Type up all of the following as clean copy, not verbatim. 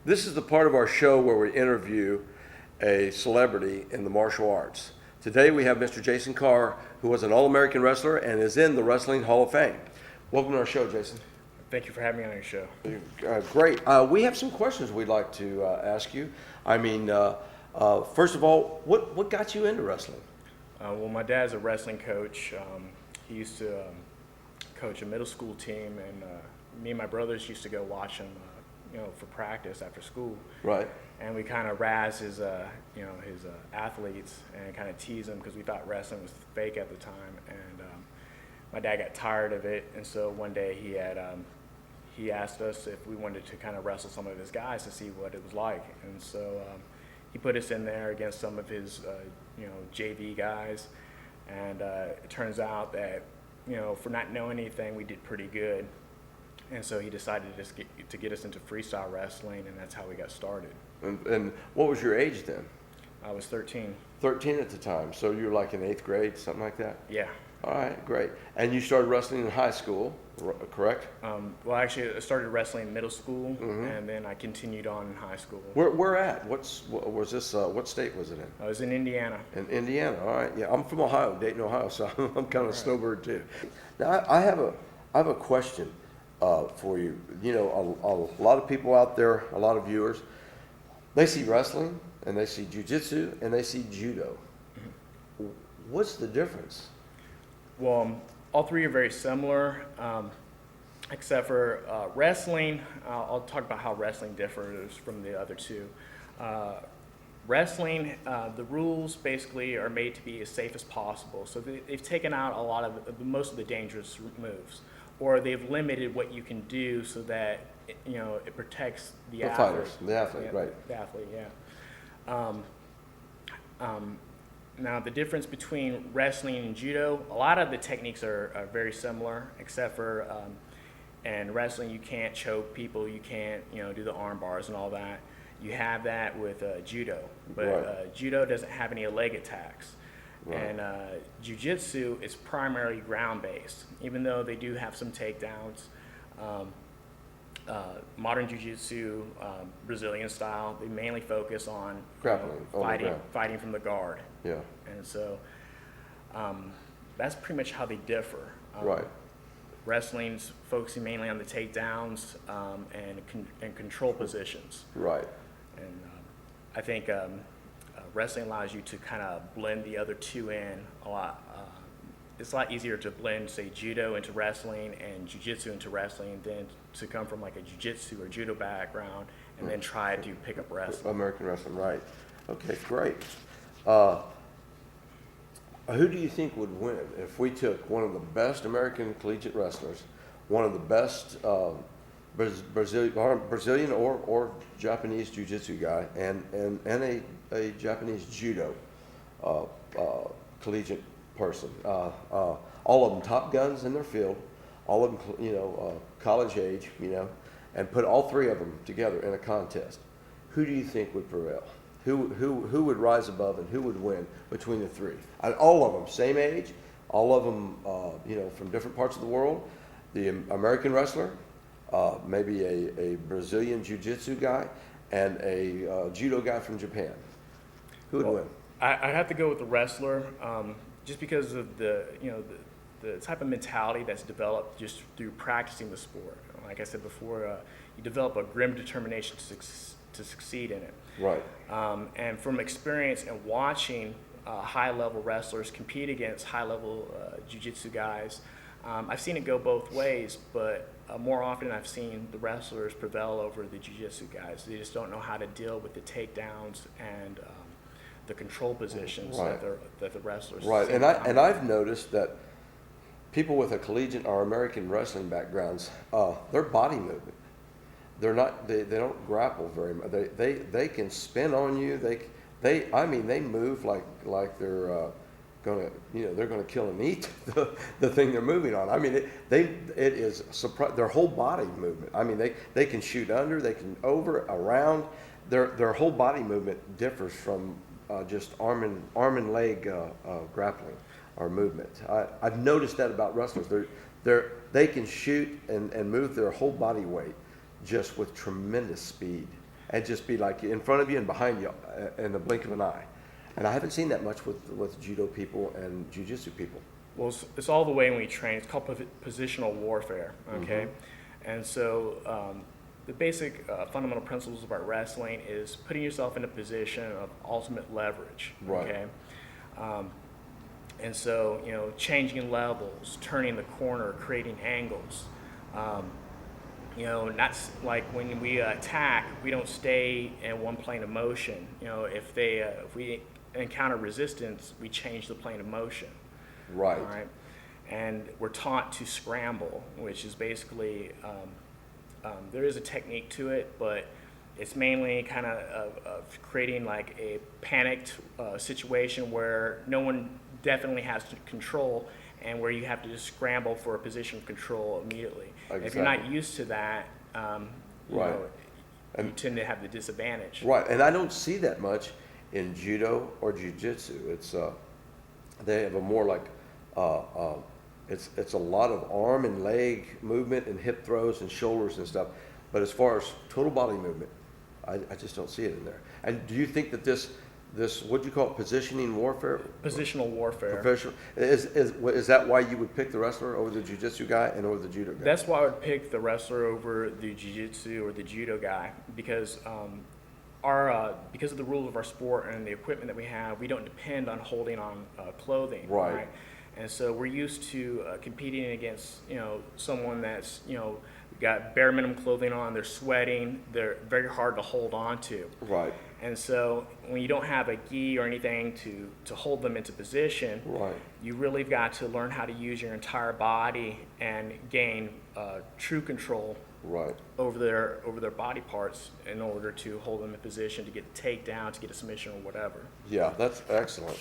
This is the part of our show where we interview a celebrity in the martial arts. Today we have Mr. Jason Carr, who was an All-American wrestler and is in the Wrestling Hall of Fame. Welcome to our show, Jason. Thank you for having me on your show. Great. We have some questions we'd like to ask you. I mean, first of all, what got you into wrestling? Well, my dad's a wrestling coach. He used to coach a middle school team, and me and my brothers used to go watch him, for practice after school. Right. And we kind of razz his athletes and kind of tease them because we thought wrestling was fake at the time. And my dad got tired of it, and so one day he asked us if we wanted to kind of wrestle some of his guys to see what it was like. And so he put us in there against some of his JV guys, and it turns out that for not knowing anything, we did pretty good. And so he decided to get us into freestyle wrestling, and that's how we got started. And what was your age then? I was 13. 13 at the time, so you were like in 8th grade, something like that? Yeah. All right, great. And you started wrestling in high school, correct? Well, actually, I started wrestling in middle school, and then I continued on in high school. Where at? What state was it in? I was in Indiana. In Indiana, all right. Yeah, I'm from Ohio, Dayton, Ohio, so I'm kind of a snowbird too. Now, I have a question for you. A lot of people out there, a lot of viewers, they see wrestling, and they see Jujutsu, and they see Judo. What's the difference? Well, all three are very similar, except for wrestling. I'll talk about how wrestling differs from the other two. Wrestling, the rules basically are made to be as safe as possible. So they've taken out a lot of most of the dangerous moves, or they've limited what you can do so that it protects the athlete. The athlete, yeah, right? The athlete, yeah. Now, the difference between wrestling and judo, a lot of the techniques are very similar, except for in wrestling you can't choke people, you can't do the arm bars and all that. You have that with judo, but right. Judo doesn't have any leg attacks. Right. And Jiu-Jitsu is primarily ground-based, even though they do have some takedowns. Modern Jiu-Jitsu, Brazilian style, they mainly focus on grappling, fighting from the guard. Yeah. And so that's pretty much how they differ. Right. Wrestling's focusing mainly on the takedowns and control positions. Right. And I think wrestling allows you to kind of blend the other two in a lot. It's a lot easier to blend, say, judo into wrestling and jiu-jitsu into wrestling than to come from like a jiu-jitsu or judo background and then try to pick up wrestling. American wrestling, right. Okay, great. Who do you think would win if we took one of the best American collegiate wrestlers, one of the best Brazilian or Japanese jiu-jitsu guy, and a Japanese judo collegiate person, all of them top guns in their field, all of them college age, and put all three of them together in a contest? Who do you think would prevail? Who would rise above and who would win between the three? And all of them, same age, all of them, from different parts of the world. The American wrestler, maybe a Brazilian jiu-jitsu guy, and a judo guy from Japan. Who would win? I have to go with the wrestler, just because of the type of mentality that's developed just through practicing the sport. Like I said before, you develop a grim determination to succeed in it. Right. And from experience and watching high-level wrestlers compete against high-level jiu-jitsu guys, I've seen it go both ways, but more often I've seen the wrestlers prevail over the jiu-jitsu guys. They just don't know how to deal with the takedowns and the control positions right. that the wrestlers. Right, and I've noticed that people with a collegiate or American wrestling backgrounds, their body movement, they don't grapple very much. They can spin on you. They move like they're gonna kill and eat the thing they're moving on. I mean, it is their whole body movement. I mean, they can shoot under, they can over, around. Their whole body movement differs from just arm and leg grappling or movement. I've noticed that about wrestlers. They can shoot and move their whole body weight just with tremendous speed. and just be like in front of you and behind you in the blink of an eye. And I haven't seen that much with judo people and jujitsu people. Well, it's all the way when we train. It's called positional warfare, okay? Mm-hmm. And so the basic fundamental principles about wrestling is putting yourself in a position of ultimate leverage, Right. okay? And so, you know, changing levels, turning the corner, creating angles. You know, not like when we attack, we don't stay in one plane of motion. You know, if we encounter resistance, we change the plane of motion. Right. All right. And we're taught to scramble, which is basically, there is a technique to it, but it's mainly kind of creating like a panicked situation where no one definitely has control, and where you have to just scramble for a position of control immediately. Exactly. If you're not used to that, you Right. know, you tend to have the disadvantage. Right, and I don't see that much in judo or jujitsu. It's they have a more like it's a lot of arm and leg movement and hip throws and shoulders and stuff. But as far as total body movement, I just don't see it in there. And do you think that this what do you call it, positioning warfare? Positional warfare. Professional is that why you would pick the wrestler over the jiu-jitsu guy and over the judo guy? That's why I would pick the wrestler over the jiu-jitsu or the judo guy, because because of the rules of our sport and the equipment that we have, we don't depend on holding on clothing. Right. And so we're used to competing against, you know, someone that's, you know, got bare minimum clothing on, they're sweating, they're very hard to hold on to. Right. And so when you don't have a gi or anything to hold them into position, Right. you really got to learn how to use your entire body and gain true control Right. over their body parts in order to hold them in position to get a takedown, to get a submission or whatever. Yeah, that's excellent.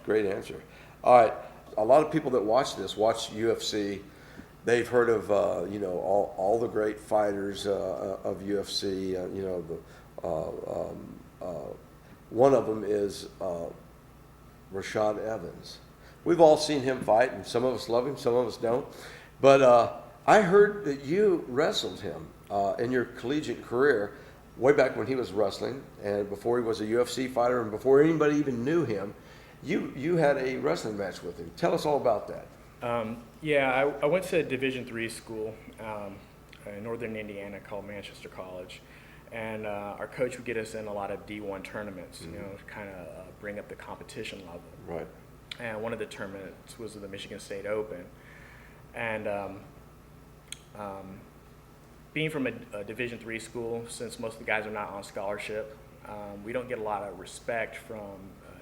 Great answer. All right, a lot of people that watch UFC. They've heard of you know, all the great fighters of UFC. You know, one of them is Rashad Evans. We've all seen him fight, and some of us love him, some of us don't. But I heard that you wrestled him in your collegiate career, way back when he was wrestling, and before he was a UFC fighter, and before anybody even knew him. You had a wrestling match with him. Tell us all about that. Yeah, I went to a Division III school in northern Indiana called Manchester College, and our coach would get us in a lot of D1 tournaments, you know, to kind of bring up the competition level. Right. And one of the tournaments was the Michigan State Open, and being from a Division III school, since most of the guys are not on scholarship, we don't get a lot of respect from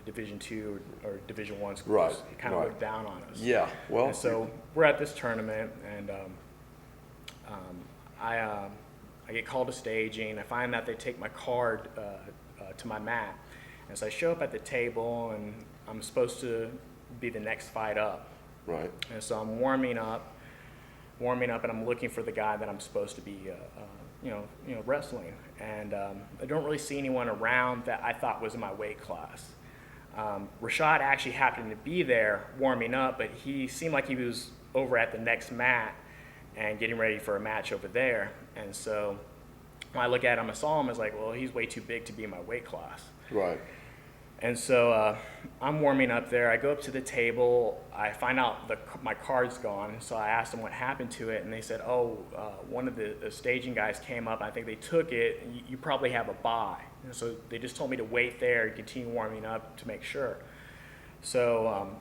Division II or Division I schools. Right, They kind of right. look down on us. Yeah. Well. And so we're at this tournament, and I get called to staging. I find that they take my card to my mat, and so I show up at the table, and I'm supposed to be the next fight up. Right. And so I'm warming up, and I'm looking for the guy that I'm supposed to be, you know, wrestling. And I don't really see anyone around that I thought was in my weight class. Rashad actually happened to be there warming up, but he seemed like he was over at the next mat and getting ready for a match over there. And so when I look at him, I saw him, I was like, well, he's way too big to be in my weight class. Right. And so I'm warming up there. I go up to the table. I find out my card's gone. So I asked them what happened to it, and they said, oh, one of the staging guys came up. I think they took it, and you probably have a bye. And so they just told me to wait there and continue warming up to make sure. So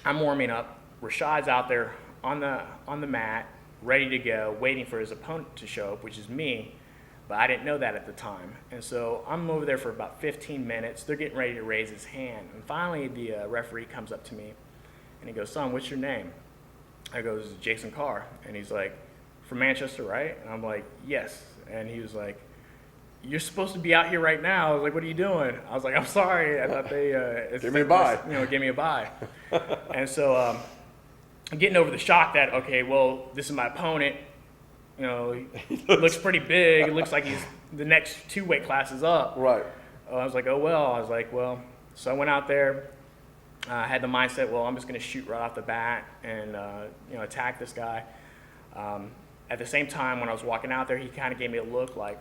I'm warming up. Rashad's out there on the mat, ready to go, waiting for his opponent to show up, which is me. But I didn't know that at the time. And so I'm over there for about 15 minutes. They're getting ready to raise his hand. And finally, the referee comes up to me, and he goes, son, what's your name? I goes, Jason Carr. And he's like, from Manchester, right? And I'm like, yes. And he was like, you're supposed to be out here right now. I was like, what are you doing? I was like, I'm sorry. I thought they Give me a bye. You know, give me a bye. And so I'm getting over the shock that, okay, well, this is my opponent. You know, he looks pretty big. It looks like he's the next 2 weight classes up. Right. I was like, oh, well. I was like, well. So I went out there. I had the mindset, well, I'm just going to shoot right off the bat and, you know, attack this guy. At the same time, when I was walking out there, he kind of gave me a look like,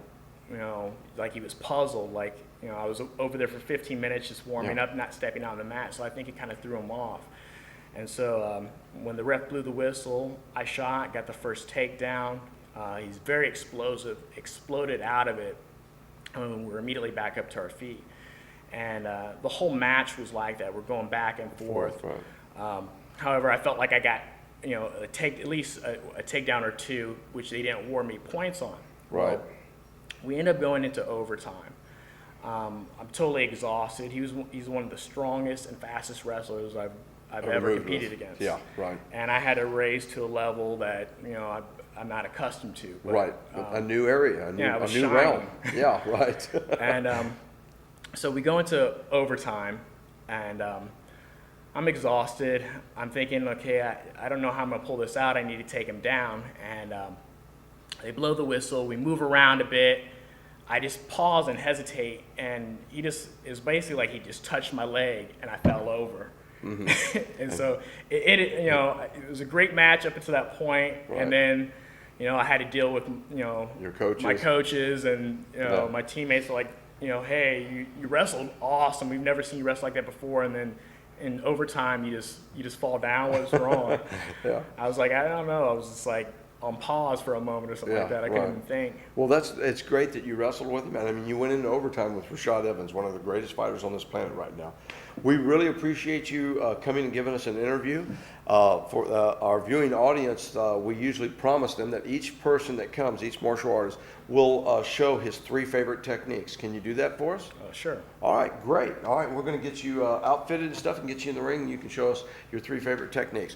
like he was puzzled. Like, I was over there for 15 minutes just warming up, not stepping on the mat. So I think it kind of threw him off. And so when the ref blew the whistle, I shot, got the first takedown. He's very explosive, exploded out of it. And we're immediately back up to our feet. And the whole match was like that. We're going back and forth. Right. However, I felt like I got, at least a takedown or two, which they didn't award me points on. Right. Well, we ended up going into overtime. I'm totally exhausted. He's one of the strongest and fastest wrestlers I've ever competed against. Yeah, right. And I had to raise to a level that I'm not accustomed to. But, right, a new area, a new realm. Yeah, right. And so we go into overtime, and I'm exhausted. I'm thinking, okay, I don't know how I'm gonna pull this out. I need to take him down, and they blow the whistle. We move around a bit. I just pause and hesitate, and it was basically like he just touched my leg, and I fell over. Mm-hmm. And so it was a great match up until that point, right. And then I had to deal with your coaches, my coaches, and my teammates were like, hey, you wrestled awesome. We've never seen you wrestle like that before, and then in overtime you just fall down. What's wrong? Yeah. I was like, I don't know. I was just like on pause for a moment or something like that. I couldn't even think. Well, it's great that you wrestled with him, and I mean, you went into overtime with Rashad Evans, one of the greatest fighters on this planet right now. We really appreciate you coming and giving us an interview. For our viewing audience, we usually promise them that each person that comes, each martial artist, will show his 3 favorite techniques. Can you do that for us? Sure. All right, great. All right, we're going to get you outfitted and stuff and get you in the ring, and you can show us your 3 favorite techniques.